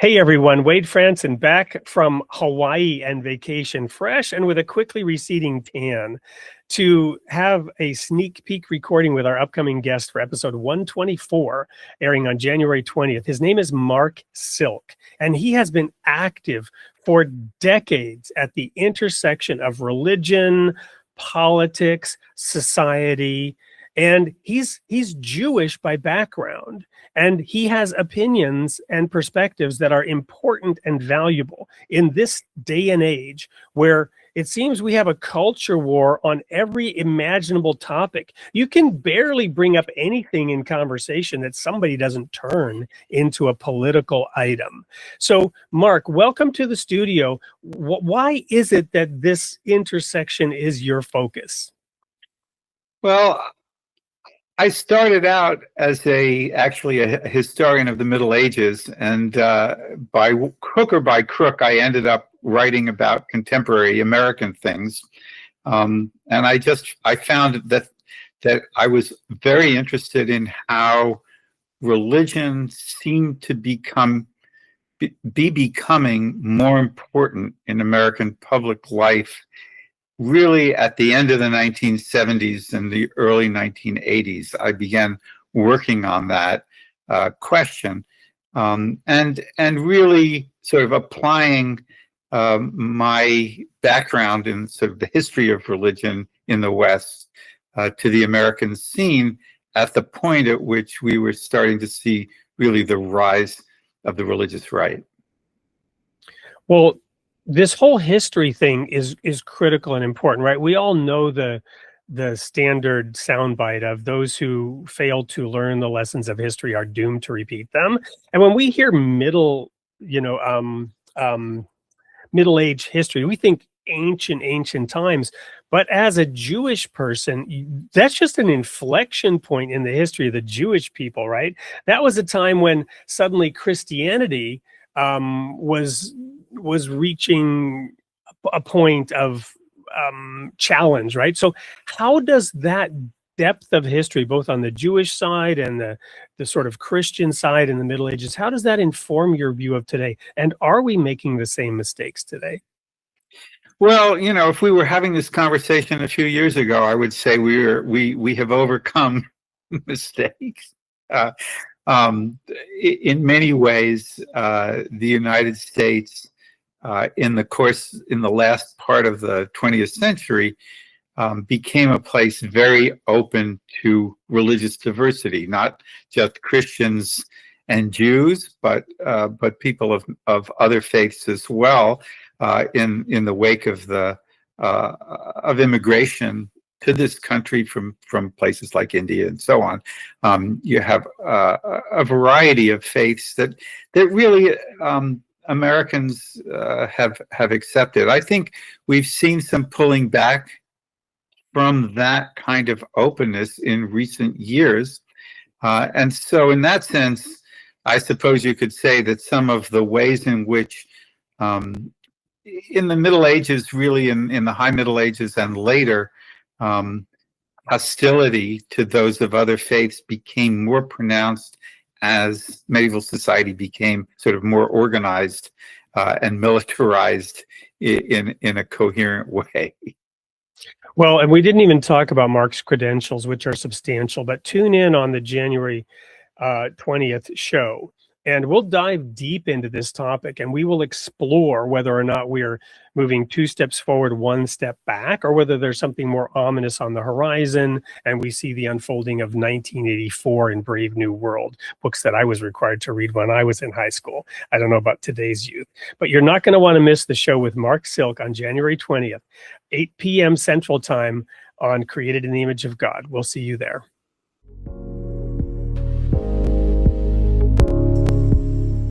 Hey everyone, Wade Franson back from Hawaii and vacation, fresh and with a quickly receding tan, to have a sneak peek recording with our upcoming guest for episode 124, airing on January 20th. His name is Mark Silk, and he has been active for decades at the intersection of religion, politics, society, and he's Jewish by background, and he has opinions and perspectives that are important and valuable in this day and age where it seems we have a culture war on every imaginable topic. You can barely bring up anything in conversation that somebody doesn't turn into a political item. So, Mark, welcome to the studio. Why is it that this intersection is your focus? Well, I started out as actually a historian of the Middle Ages, and by hook or by crook, I ended up writing about contemporary American things. And I found that I was very interested in how religion seemed to be becoming more important in American public life, really at the end of the 1970s and the early 1980s. I began working on that question and really sort of applying my background in sort of the history of religion in the West to the American scene at the point at which we were starting to see really the rise of the religious right. Well, this whole history thing is critical and important, right? We all know the standard soundbite of those who fail to learn the lessons of history are doomed to repeat them. And when we hear middle age history, we think ancient times. But as a Jewish person, that's just an inflection point in the history of the Jewish people, right? That was a time when suddenly Christianity was reaching a point of challenge, right? So how does that depth of history, both on the Jewish side and the sort of Christian side in the Middle Ages, how does that inform your view of today? And are we making the same mistakes today? Well, you know, if we were having this conversation a few years ago, I would say we have overcome mistakes. In many ways, the United States, in the last part of the 20th century, became a place very open to religious diversity, not just Christians and Jews, but people of other faiths as well. In the wake of immigration to this country from places like India and so on, you have a variety of faiths that really Americans have accepted. I think we've seen some pulling back from that kind of openness in recent years, and so in that sense, I suppose you could say that some of the ways in which in the Middle Ages, really in the High Middle Ages and later, hostility to those of other faiths became more pronounced as medieval society became sort of more organized and militarized in a coherent way. Well, and we didn't even talk about Mark's credentials, which are substantial, but tune in on the January 20th show. And we'll dive deep into this topic, and we will explore whether or not we're moving 2 steps forward, 1 step back, or whether there's something more ominous on the horizon, and we see the unfolding of 1984 in Brave New World, books that I was required to read when I was in high school. I don't know about today's youth, but you're not going to want to miss the show with Mark Silk on January 20th, 8 p.m. Central Time on Created in the Image of God. We'll see you there.